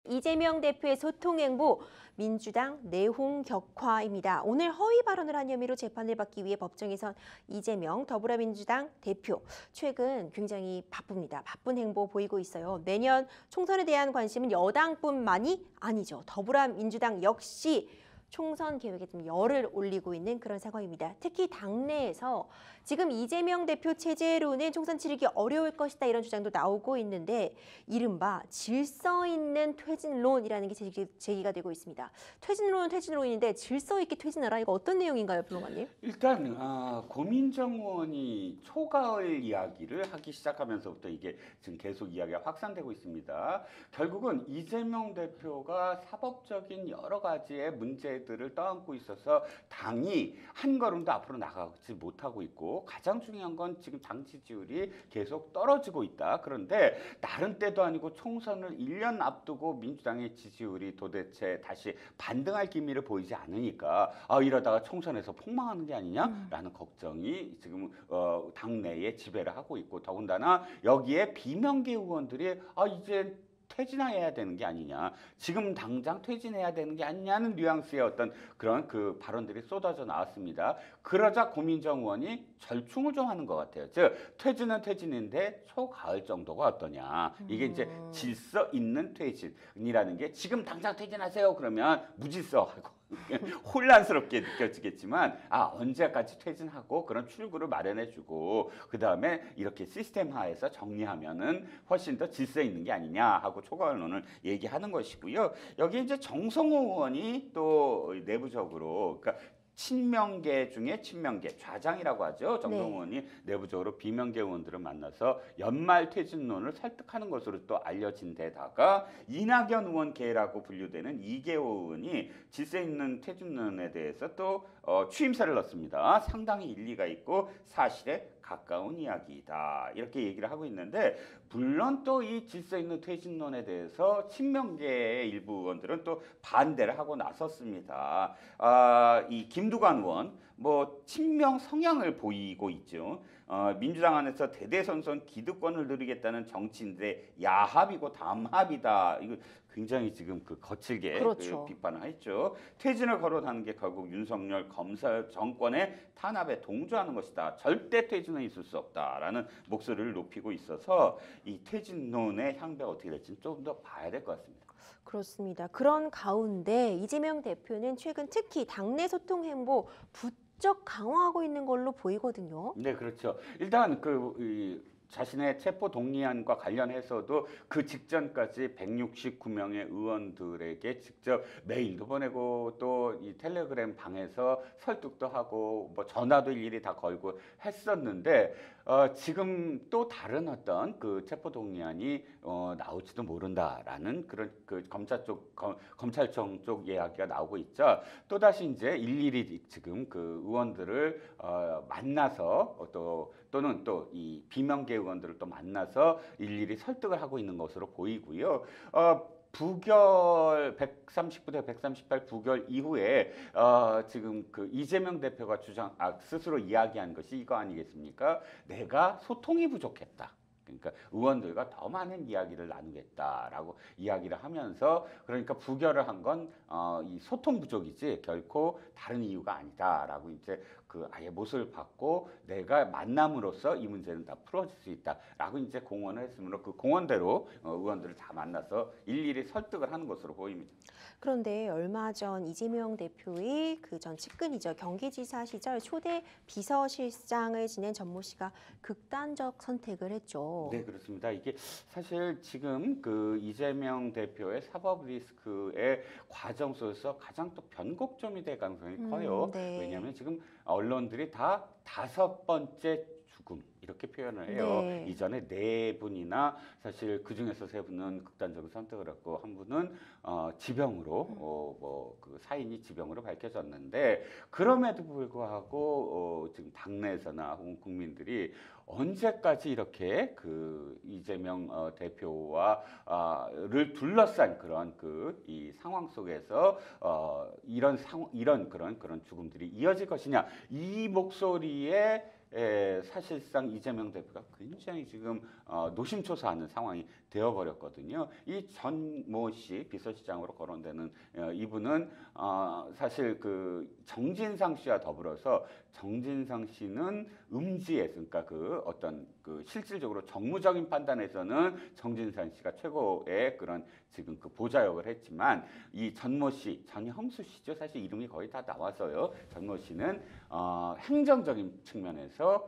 이재명 대표의 소통 행보, 민주당 내홍 격화입니다. 오늘 허위 발언을 한 혐의로 재판을 받기 위해 법정에선 이재명 더불어민주당 대표 최근 굉장히 바쁩니다. 바쁜 행보 보이고 있어요. 내년 총선에 대한 관심은 여당뿐만이 아니죠. 더불어민주당 역시 총선 계획에 좀 열을 올리고 있는 그런 상황입니다. 특히 당내에서 지금 이재명 대표 체제로는 총선 치르기 어려울 것이다 이런 주장도 나오고 있는데 이른바 질서 있는 퇴진론이라는 게 제기가 되고 있습니다. 퇴진론은 퇴진론인데 질서 있게 퇴진하라 이거 어떤 내용인가요, 평론가님? 일단 고민정 의원이 초가을 이야기를 하기 시작하면서부터 이게 지금 계속 이야기가 확산되고 있습니다. 결국은 이재명 대표가 사법적인 여러 가지의 문제들을 떠안고 있어서 당이 한 걸음도 앞으로 나가지 못하고 있고 가장 중요한 건 지금 당 지지율이 계속 떨어지고 있다. 그런데 다른 때도 아니고 총선을 1년 앞두고 민주당의 지지율이 도대체 다시 반등할 기미를 보이지 않으니까 이러다가 총선에서 폭망하는 게 아니냐라는 걱정이 지금 당내에 지배를 하고 있고 더군다나 여기에 비명계 의원들이 이제 퇴진해야 되는 게 아니냐, 지금 당장 퇴진해야 되는 게 아니냐는 뉘앙스의 어떤 그런 그 발언들이 쏟아져 나왔습니다. 그러자 고민정 의원이 절충을 좀 하는 것 같아요. 즉 퇴진은 퇴진인데 초가을 정도가 어떠냐. 이게 이제 질서 있는 퇴진이라는 게 지금 당장 퇴진하세요 그러면 무질서하고 혼란스럽게 느껴지겠지만 언제까지 퇴진하고 그런 출구를 마련해주고 그 다음에 이렇게 시스템화해서 정리하면은 훨씬 더 질서 있는 게 아니냐 하고 초과언론을 얘기하는 것이고요. 여기 이제 정성호 의원이 또 내부적으로 그러니까 친명계 중에 친명계 좌장이라고 하죠. 정성호 의원이 내부적으로 비명계 의원들을 만나서 연말 퇴진론을 설득하는 것으로 또 알려진 데다가 이낙연 의원계라고 분류되는 이계호 의원이 질서 있는 퇴진론에 대해서 또 취임사를 넣습니다. 상당히 일리가 있고 사실에 가까운 이야기이다. 이렇게 얘기를 하고 있는데 물론 또 이 질서 있는 퇴진론에 대해서 친명계의 일부 의원들은 또 반대를 하고 나섰습니다. 이 김두관 의원 뭐 친명 성향을 보이고 있죠. 민주당 안에서 대대손손 기득권을 누리겠다는 정치인들의 야합이고 담합이다. 이거 굉장히 지금 거칠게 그렇죠. 비판을 했죠. 퇴진을 거론하는 게 결국 윤석열 검사 정권의 탄압에 동조하는 것이다. 절대 퇴진은 있을 수 없다라는 목소리를 높이고 있어서 이 퇴진론의 향배가 어떻게 될지는 좀 더 봐야 될 것 같습니다. 그렇습니다. 그런 가운데 이재명 대표는 최근 특히 당내 소통 행보 부쩍 강화하고 있는 걸로 보이거든요. 네, 그렇죠. 일단 자신의 체포 동의안과 관련해서도 그 직전까지 169명의 의원들에게 직접 메일도 보내고 또 이 텔레그램 방에서 설득도 하고 뭐 전화도 일일이 다 걸고 했었는데 지금 또 다른 어떤 그 체포 동의안이 나올지도 모른다라는 그런 검찰청 쪽 이야기가 나오고 있죠. 또 다시 이제 일일이 지금 그 의원들을 만나서 또는 또 이 비명계 의원들을 또 만나서 일일이 설득을 하고 있는 것으로 보이고요. 부결 139대 138 부결 이후에 지금 그 이재명 대표가 스스로 이야기한 것이 이거 아니겠습니까? 내가 소통이 부족했다. 그러니까 의원들과 더 많은 이야기를 나누겠다라고 이야기를 하면서 그러니까 부결을 한 건 이 소통 부족이지 결코 다른 이유가 아니다라고 이제 아예 못을 받고 내가 만남으로써 이 문제는 다 풀어질 수 있다라고 이제 공언을 했으므로 그 공언대로 의원들을 다 만나서 일일이 설득을 하는 것으로 보입니다. 그런데 얼마 전 이재명 대표의 그 전 측근이죠. 경기지사 시절 초대 비서실장을 지낸 전모 씨가 극단적 선택을 했죠. 네, 그렇습니다. 이게 사실 지금 그 이재명 대표의 사법 리스크의 과정 속에서 가장 또 변곡점이 될 가능성이 커요. 네. 왜냐하면 지금 언론들이 다 5번째 죽음 이렇게 표현을 해요. 네. 이전에 4분이나 사실 그 중에서 3분은 극단적인 선택을 했고 한 분은 지병으로 그 사인이 지병으로 밝혀졌는데 그럼에도 불구하고 지금 당내에서나 혹은 국민들이 언제까지 이렇게 그 이재명 대표와를 둘러싼 그런 이 상황 속에서 이런 그런 죽음들이 이어질 것이냐 이 목소리에 사실상 이재명 대표가 굉장히 지금 노심초사하는 상황이 되어버렸거든요. 이 전모 씨 비서실장으로 거론되는 이분은 사실 그 정진상 씨와 더불어서 정진상 씨는 음지에서 그러니까 그 어떤 그 실질적으로 정무적인 판단에서는 정진상 씨가 최고의 그런 지금 그 보좌역을 했지만 이 전모 씨, 전형수 씨죠. 사실 이름이 거의 다 나와서요. 전모 씨는 행정적인 측면에서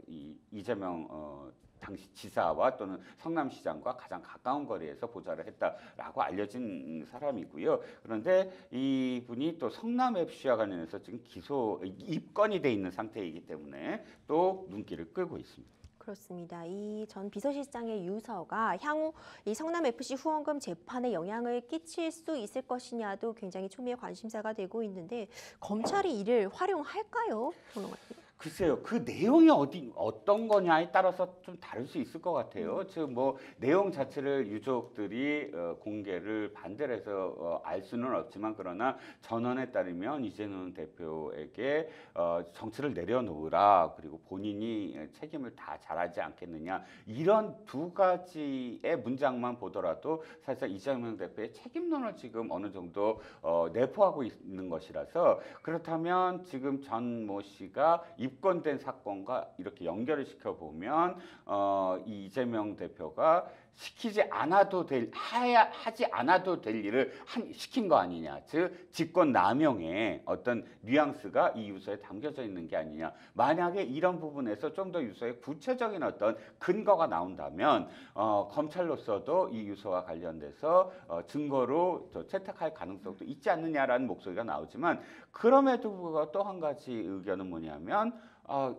이 이재명 당시 지사와 또는 성남시장과 가장 가까운 거리에서 보좌를 했다라고 알려진 사람이고요. 그런데 이분이 또 성남 FC와 관련해서 지금 입건이 돼 있는 상태이기 때문에 또 눈길을 끌고 있습니다. 그렇습니다. 이 전 비서실장의 유서가 향후 이 성남 FC 후원금 재판에 영향을 끼칠 수 있을 것이냐도 굉장히 초미의 관심사가 되고 있는데 검찰이 이를 활용할까요, 변호사님? 글쎄요, 그 내용이 어떤 거냐에 따라서 좀 다를 수 있을 것 같아요. 즉, 뭐, 내용 자체를 유족들이 공개를 반대를 해서 알 수는 없지만, 그러나 전원에 따르면 이재명 대표에게 정치를 내려놓으라, 그리고 본인이 책임을 다 잘하지 않겠느냐, 이런 두 가지의 문장만 보더라도 사실상 이재명 대표의 책임론을 지금 어느 정도 내포하고 있는 것이라서 그렇다면 지금 전모 씨가 입건된 사건과 이렇게 연결을 시켜보면 이 이재명 대표가 시키지 않아도 하지 않아도 될 일을 시킨 거 아니냐. 즉 직권남용의 어떤 뉘앙스가 이 유서에 담겨져 있는 게 아니냐. 만약에 이런 부분에서 좀 더 유서에 구체적인 어떤 근거가 나온다면 검찰로서도 이 유서와 관련돼서 증거로 채택할 가능성도 있지 않느냐라는 목소리가 나오지만 그럼에도 불구하고 또 한 가지 의견은 뭐냐면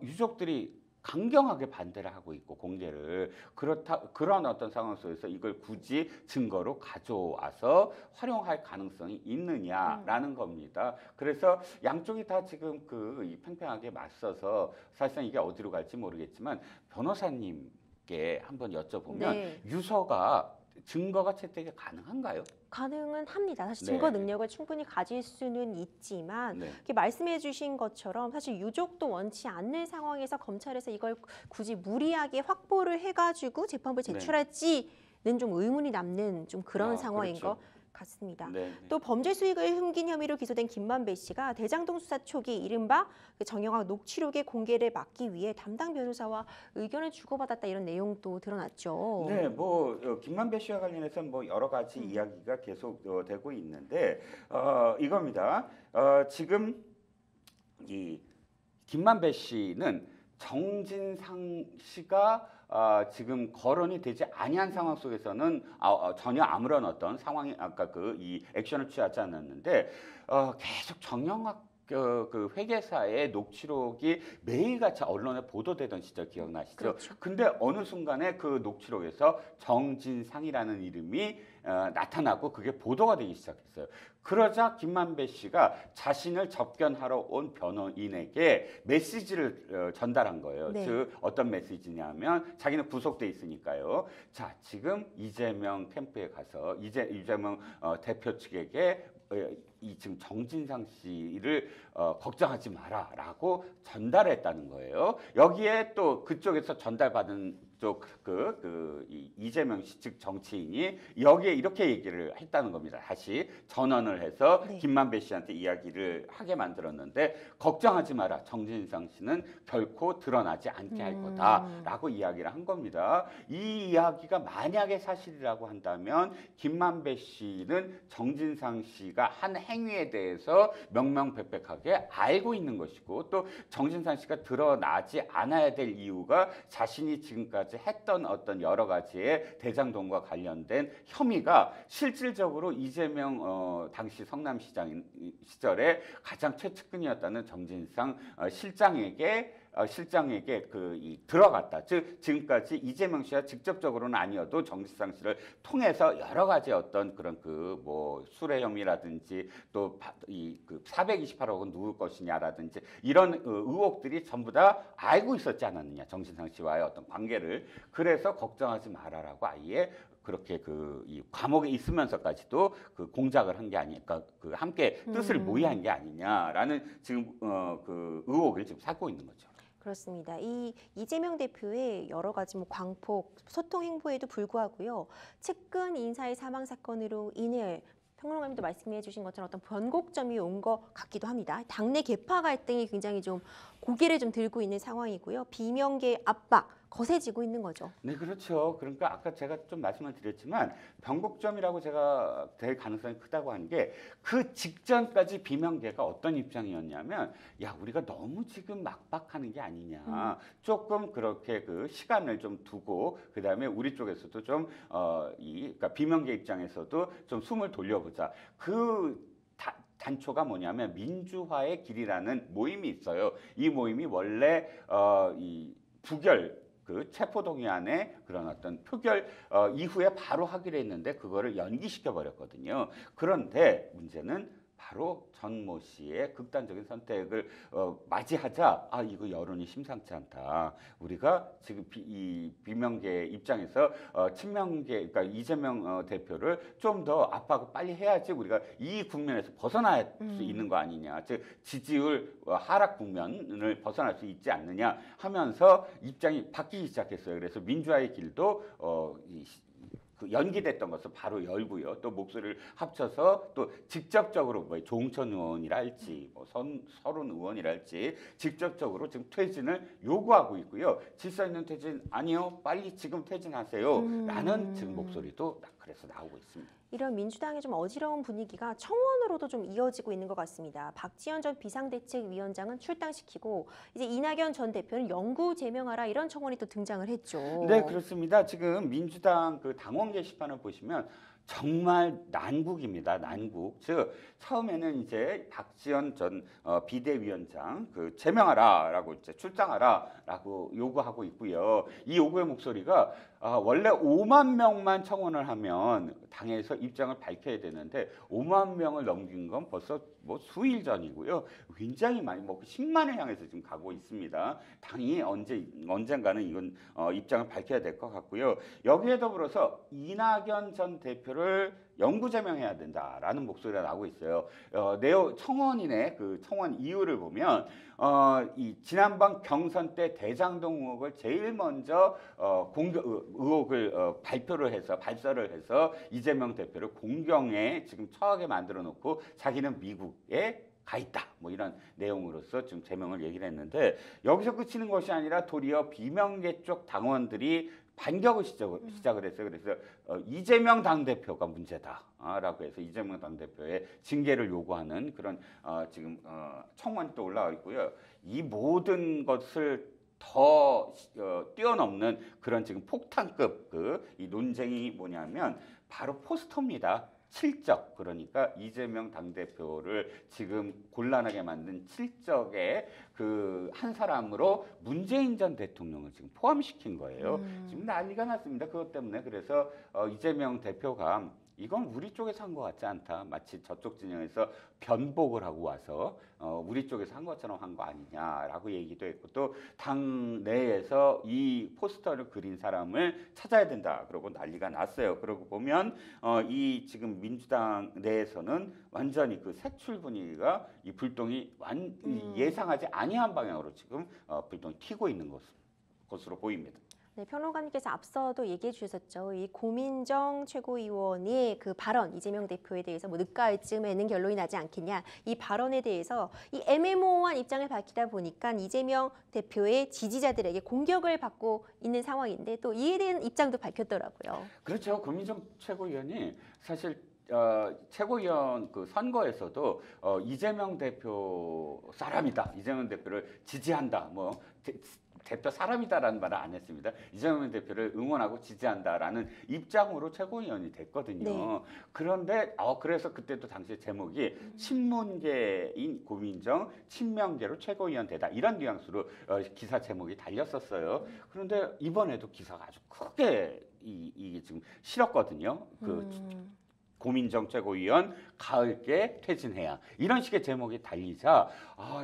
유족들이 강경하게 반대를 하고 있고 공개를 그런 어떤 상황 속에서 이걸 굳이 증거로 가져와서 활용할 가능성이 있느냐라는 겁니다. 그래서 양쪽이 다 지금 이 팽팽하게 맞서서 사실상 이게 어디로 갈지 모르겠지만 변호사님께 한번 여쭤보면 네. 유서가 증거가 채택이 가능한가요? 가능은 합니다. 사실 네. 증거 능력을 충분히 가질 수는 있지만 네. 이렇게 말씀해 주신 것처럼 사실 유족도 원치 않는 상황에서 검찰에서 이걸 굳이 무리하게 확보를 해가지고 재판부에 네. 제출할지는 좀 의문이 남는 좀 그런 상황인 그렇죠. 것 같습니다. 네. 또 범죄 수익을 흠긴 혐의로 기소된 김만배 씨가 대장동 수사 초기 이른바 그 정영학 녹취록의 공개를 막기 위해 담당 변호사와 의견을 주고받았다 이런 내용도 드러났죠. 네, 김만배 씨와 관련해서 여러 가지 이야기가 계속 되고 있는데 이겁니다. 지금 이 김만배 씨는 정진상 씨가 지금 거론이 되지 아니한 상황 속에서는 전혀 아무런 어떤 상황이 아까 이 액션을 취하지 않았는데 계속 정영학 그 회계사의 녹취록이 매일같이 언론에 보도되던 시절 기억나시죠? 그렇죠. 근데 어느 순간에 그 녹취록에서 정진상이라는 이름이 나타나고 그게 보도가 되기 시작했어요. 그러자 김만배 씨가 자신을 접견하러 온 변호인에게 메시지를 전달한 거예요. 네. 즉 어떤 메시지냐면 자기는 구속돼 있으니까요. 자, 지금 이재명 캠프에 가서 이재명 대표 측에게 이 지금 정진상 씨를 걱정하지 마라라고 전달했다는 거예요. 여기에 또 그쪽에서 전달받은 쪽 이 이재명 씨 즉 정치인이 여기에 이렇게 얘기를 했다는 겁니다. 다시 전원을 해서 네. 김만배 씨한테 이야기를 하게 만들었는데 걱정하지 마라. 정진상 씨는 결코 드러나지 않게 할 거다라고 이야기를 한 겁니다. 이 이야기가 만약에 사실이라고 한다면 김만배 씨는 정진상 씨가 한 행위에 대해서 명명백백하게 알고 있는 것이고 또 정진상 씨가 드러나지 않아야 될 이유가 자신이 지금까지 했던 어떤 여러 가지의 대장동과 관련된 혐의가 실질적으로 이재명 당시 성남시장 시절에 가장 최측근이었다는 정진상 실장에게 들어갔다. 즉 지금까지 이재명 씨가 직접적으로는 아니어도 정진상 씨를 통해서 여러 가지 어떤 그런 수뢰 혐의라든지 또 이 428억은 누구 것이냐라든지 이런 의혹들이 전부 다 알고 있었지 않았느냐. 정진상 씨와의 어떤 관계를. 그래서 걱정하지 말아라고 아예 그렇게 이 감옥에 있으면서까지도 공작을 한 게 아닐까, 함께 뜻을 모의한 게 아니냐라는 지금 의혹을 지금 쌓고 있는 거죠. 그렇습니다. 이 이재명 대표의 여러 가지 뭐 광폭, 소통 행보에도 불구하고요. 측근 인사의 사망 사건으로 인해 평론가님도 말씀해 주신 것처럼 어떤 변곡점이 온 것 같기도 합니다. 당내 계파 갈등이 굉장히 좀 고개를 좀 들고 있는 상황이고요. 비명계 압박 거세지고 있는 거죠. 네, 그렇죠. 그러니까 아까 제가 좀 말씀을 드렸지만 변곡점이라고 제가 될 가능성이 크다고 한 게 그 직전까지 비명계가 어떤 입장이었냐면 야, 우리가 너무 지금 막박하는 게 아니냐. 조금 그렇게 그 시간을 좀 두고 그다음에 우리 쪽에서도 좀 그러니까 비명계 입장에서도 좀 숨을 돌려보자. 단초가 뭐냐면 민주화의 길이라는 모임이 있어요. 이 모임이 원래 이 부결 그 체포동의안의 그런 어떤 표결 이후에 바로 하기로 했는데 그거를 연기시켜 버렸거든요. 그런데 문제는 바로 전모 씨의 극단적인 선택을 맞이하자 이거 여론이 심상치 않다. 우리가 지금 이 비명계 입장에서 친명계 그러니까 이재명 대표를 좀 더 압박을 빨리 해야지 우리가 이 국면에서 벗어날 수 있는 거 아니냐. 즉 지지율 하락 국면을 벗어날 수 있지 않느냐 하면서 입장이 바뀌기 시작했어요. 그래서 민주화의 길도 그 연기됐던 것을 바로 열고요. 또 목소리를 합쳐서 또 직접적으로 뭐 조홍천 의원이랄지 뭐 서른 의원이랄지 직접적으로 지금 퇴진을 요구하고 있고요. 질서 있는 퇴진 아니요, 빨리 지금 퇴진하세요. 라는 지금 목소리도 그래서 나오고 있습니다. 이런 민주당의 좀 어지러운 분위기가 청원으로도 좀 이어지고 있는 것 같습니다. 박지원 전 비상대책위원장은 출당시키고 이제 이낙연 전 대표는 영구 제명하라 이런 청원이 또 등장을 했죠. 네, 그렇습니다. 지금 민주당 그 당원 게시판을 보시면 정말 난국입니다. 난국. 즉 처음에는 이제 박지원 전 비대위원장 그 제명하라라고 이제 출당하라라고 요구하고 있고요. 이 요구의 목소리가 원래 5만 명만 청원을 하면 당에서 입장을 밝혀야 되는데 5만 명을 넘긴 건 벌써 뭐 수일 전이고요. 굉장히 많이 뭐 10만을 향해서 지금 가고 있습니다. 당이 언젠가는 이건 입장을 밝혀야 될 것 같고요. 여기에 더불어서 이낙연 전 대표를 영구 제명해야 된다라는 목소리가 나오고 있어요. 청원인의 그 청원 이유를 보면 이 지난번 경선 때 대장동 의혹을 제일 먼저 의혹을 발설을 해서 이재명 대표를 공경에 지금 처하게 만들어 놓고 자기는 미국에 가 있다. 뭐 이런 내용으로서 지금 제명을 얘기를 했는데 여기서 그치는 것이 아니라 도리어 비명계 쪽 당원들이 반격을 시작을 했어요. 그래서 이재명 당대표가 문제다라고 해서 이재명 당대표의 징계를 요구하는 그런 지금 청원이 또 올라와 있고요. 이 모든 것을 더 뛰어넘는 그런 지금 폭탄급 이 논쟁이 뭐냐면 바로 포스터입니다. 칠적, 그러니까 이재명 당대표를 지금 곤란하게 만든 칠적의 그 한 사람으로 문재인 전 대통령을 지금 포함시킨 거예요. 지금 난리가 났습니다. 그것 때문에. 그래서 이재명 대표가 이건 우리 쪽에서 한 것 같지 않다. 마치 저쪽 진영에서 변복을 하고 와서 우리 쪽에서 한 것처럼 한 거 아니냐라고 얘기도 했고 또 당 내에서 이 포스터를 그린 사람을 찾아야 된다. 그러고 난리가 났어요. 그러고 보면 이 지금 민주당 내에서는 완전히 그 색출 분위기가 이 불똥이 예상하지 아니한 방향으로 지금 불똥이 튀고 있는 것으로 보입니다. 네, 평론가님께서 앞서도 얘기해 주셨죠. 이 고민정 최고위원이 그 발언, 이재명 대표에 대해서 뭐 늦가을 쯤에는 결론이 나지 않겠냐. 이 발언에 대해서 이 애매모호한 입장을 밝히다 보니까 이재명 대표의 지지자들에게 공격을 받고 있는 상황인데 또 이에 대한 입장도 밝혔더라고요. 그렇죠. 고민정 최고위원이 사실 최고위원 그 선거에서도 이재명 대표 사람이다. 이재명 대표를 지지한다. 뭐 대표 사람이다라는 말을 안 했습니다. 이재명 대표를 응원하고 지지한다라는 입장으로 최고위원이 됐거든요. 네. 그런데 그래서 그때도 당시 제목이 친문계인 고민정 친명계로 최고위원 되다 이런 뉘앙스로 기사 제목이 달렸었어요. 그런데 이번에도 기사가 아주 크게 이게 지금 실었거든요. 고민정 최고위원 가을께 퇴진해야 이런 식의 제목이 달리자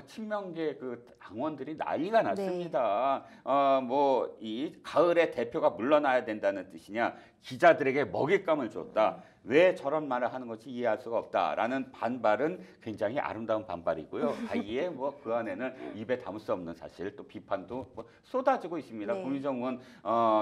친명계 그 당원들이 난리가 났습니다. 뭐 이 가을에 대표가 물러나야 된다는 뜻이냐 기자들에게 먹잇감을 줬다. 왜 저런 말을 하는 것이 이해할 수가 없다라는 반발은 굉장히 아름다운 반발이고요. 아예 뭐 그 안에는 입에 담을 수 없는 사실 또 비판도 뭐 쏟아지고 있습니다. 네. 고민정 의원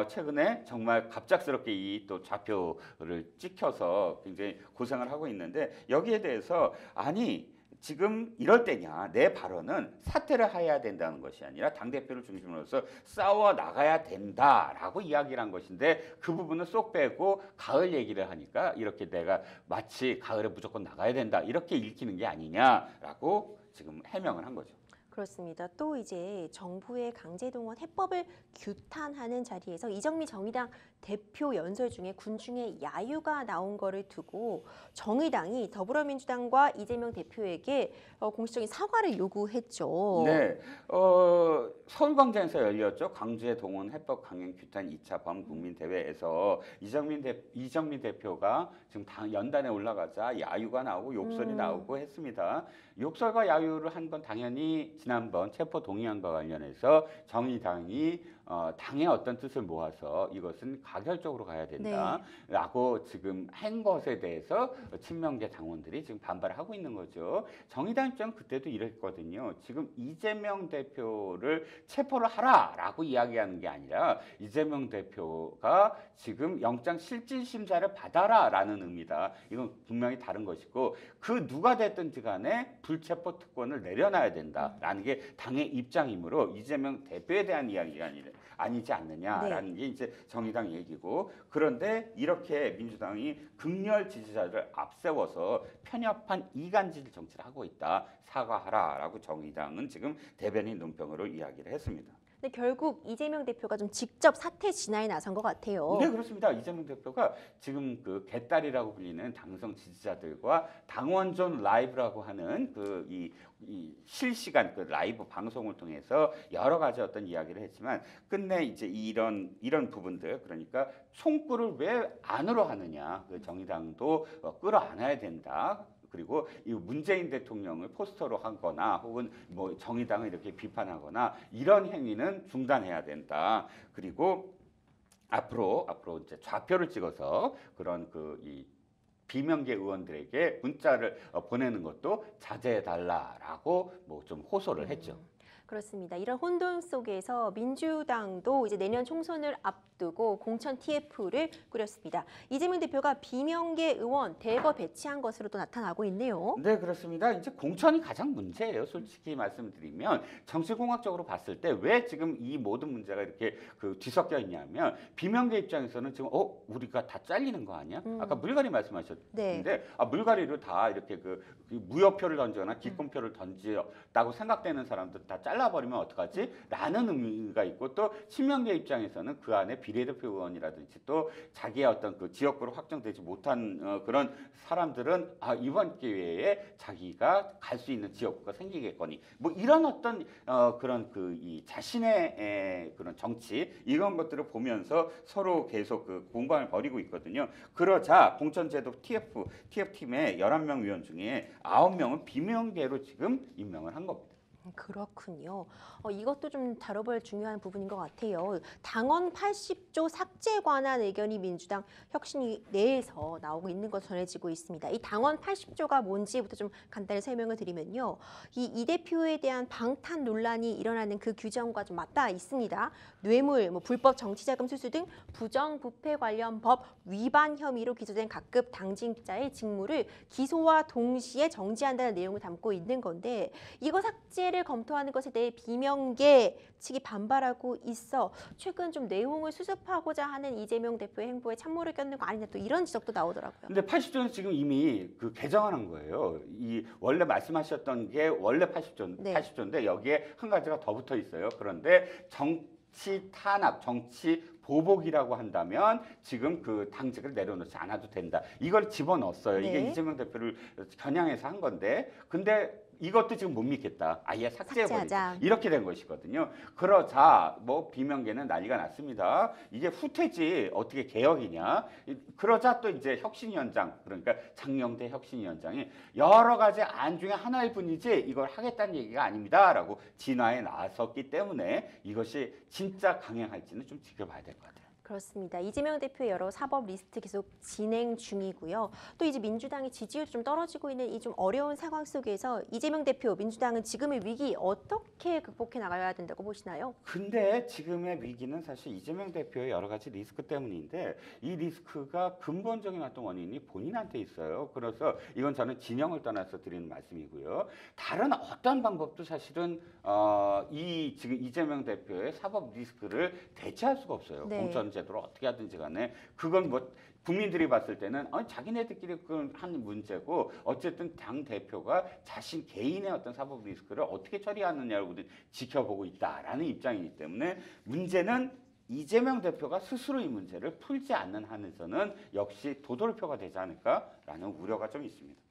최근에 정말 갑작스럽게 이 또 좌표를 찍혀서 굉장히 고생을 하고 있는데 여기에 대해서 아니 지금 이럴 때냐 내 발언은 사퇴를 해야 된다는 것이 아니라 당대표를 중심으로서 싸워 나가야 된다라고 이야기를 한 것인데 그 부분을 쏙 빼고 가을 얘기를 하니까 이렇게 내가 마치 가을에 무조건 나가야 된다 이렇게 읽히는 게 아니냐라고 지금 해명을 한 거죠. 그렇습니다. 또 이제 정부의 강제동원 해법을 규탄하는 자리에서 이정미 정의당 대표 연설 중에 군중의 야유가 나온 거를 두고 정의당이 더불어민주당과 이재명 대표에게 공식적인 사과를 요구했죠. 네, 서울광장에서 열렸죠. 강제 동원 해법 강행 규탄 2차 범국민대회에서 이정민 대표가 지금 연단에 올라가자 야유가 나오고 욕설이 나오고 했습니다. 욕설과 야유를 한 건 당연히 지난번 체포 동의안과 관련해서 정의당이 당의 어떤 뜻을 모아서 이것은 가결적으로 가야 된다라고 지금 한 것에 대해서 친명계 당원들이 지금 반발을 하고 있는 거죠. 정의당 입장은 그때도 이랬거든요. 지금 이재명 대표를 체포를 하라라고 이야기하는 게 아니라 이재명 대표가 지금 영장 실질 심사를 받아라라는 의미다. 이건 분명히 다른 것이고 그 누가 됐든지 간에 불체포 특권을 내려놔야 된다라는 게 당의 입장이므로 이재명 대표에 대한 이야기가 아니지 않느냐라는 게 이제 정의당 얘기고 그런데 이렇게 민주당이 극렬 지지자를 앞세워서 편협한 이간질 정치를 하고 있다. 사과하라라고 정의당은 지금 대변인 논평으로 이야기를 했습니다. 근데 결국 이재명 대표가 좀 직접 사퇴 진화에 나선 것 같아요. 네, 그렇습니다. 이재명 대표가 지금 그 개딸이라고 불리는 당성 지지자들과 당원존 라이브라고 하는 이 실시간 그 라이브 방송을 통해서 여러 가지 어떤 이야기를 했지만 끝내 이제 이런 부분들 그러니까 총구를 왜 안으로 하느냐 그 정의당도 끌어안아야 된다. 그리고 이 문재인 대통령을 포스터로 하거나 혹은 뭐 정의당을 이렇게 비판하거나 이런 행위는 중단해야 된다. 그리고 앞으로 이제 좌표를 찍어서 그런 이 비명계 의원들에게 문자를 보내는 것도 자제해 달라라고 뭐 좀 호소를 했죠. 그렇습니다. 이런 혼돈 속에서 민주당도 이제 내년 총선을 앞두고 공천 TF를 꾸렸습니다. 이재명 대표가 비명계 의원 대거 배치한 것으로도 나타나고 있네요. 네, 그렇습니다. 이제 공천이 가장 문제예요. 솔직히 말씀드리면 정치공학적으로 봤을 때 왜 지금 이 모든 문제가 이렇게 뒤섞여 있냐면 비명계 입장에서는 지금 우리가 다 잘리는 거 아니야? 아까 물갈이 말씀하셨는데 네. 물갈이로 다 이렇게 무효표를 던지거나 기권표를 던지었다고 생각되는 사람들 다 잘라버리면 어떡하지? 라는 의미가 있고 또 친명계 입장에서는 그 안에 비례대표 의원이라든지 또 자기의 어떤 그 지역구로 확정되지 못한 그런 사람들은 이번 기회에 자기가 갈 수 있는 지역구가 생기겠거니 뭐 이런 어떤 그런 이 자신의 그런 정치 이런 것들을 보면서 서로 계속 공방을 벌이고 있거든요. 그러자 공천제도 TF팀의 11명 위원 중에 9명은 비명계로 지금 임명을 한 겁니다. 그렇군요. 이것도 좀 다뤄볼 중요한 부분인 것 같아요. 당원 80조 삭제 관한 의견이 민주당 혁신위 내에서 나오고 있는 것으로 전해지고 있습니다. 이 당원 80조가 뭔지부터 좀 간단히 설명을 드리면요. 이 대표에 대한 방탄 논란이 일어나는 그 규정과 좀 맞닿아 있습니다. 뇌물, 불법 정치자금 수수 등 부정부패 관련 법 위반 혐의로 기소된 각급 당직자의 직무를 기소와 동시에 정지한다는 내용을 담고 있는 건데 이거 삭제를 검토하는 것에 대해 비명계 측이 반발하고 있어 최근 좀 내용을 수습하고자 하는 이재명 대표의 행보에 찬물을 꼈는 거 아니냐 또 이런 지적도 나오더라고요. 근데 80조는 지금 이미 개정한 거예요. 이 원래 말씀하셨던 게 원래 80조인데 여기에 한 가지가 더 붙어 있어요. 그런데 정치 탄압, 정치 보복이라고 한다면 지금 당직을 내려놓지 않아도 된다. 이걸 집어넣었어요. 네. 이게 이재명 대표를 겨냥해서 한 건데 근데 이것도 지금 못 믿겠다. 아예 삭제해버리자. 이렇게 된 것이거든요. 그러자 비명계는 난리가 났습니다. 이게 후퇴지 어떻게 개혁이냐. 그러자 또 이제 혁신위원장 그러니까 장영대 혁신위원장이 여러 가지 안 중에 하나일 뿐이지 이걸 하겠다는 얘기가 아닙니다라고 진화에 나섰기 때문에 이것이 진짜 강행할지는 좀 지켜봐야 될 것 같아요. 그렇습니다. 이재명 대표의 여러 사법 리스트 계속 진행 중이고요. 또 이제 민주당의 지지율 좀 떨어지고 있는 이 좀 어려운 상황 속에서 이재명 대표, 민주당은 지금의 위기 어떻게 극복해 나가야 된다고 보시나요? 근데 지금의 위기는 사실 이재명 대표의 여러 가지 리스크 때문인데 이 리스크가 근본적인 어떤 원인이 본인한테 있어요. 그래서 이건 저는 진영을 떠나서 드리는 말씀이고요. 다른 어떤 방법도 사실은 이 지금 이재명 대표의 사법 리스크를 대체할 수가 없어요. 네. 공천제도를 어떻게 하든지 간에 그건 뭐 국민들이 봤을 때는 자기네들끼리 한 문제고 어쨌든 당 대표가 자신 개인의 어떤 사법 리스크를 어떻게 처리하느냐를 지켜보고 있다라는 입장이기 때문에 문제는 이재명 대표가 스스로 이 문제를 풀지 않는 한에서는 역시 도돌표가 되지 않을까라는 우려가 좀 있습니다.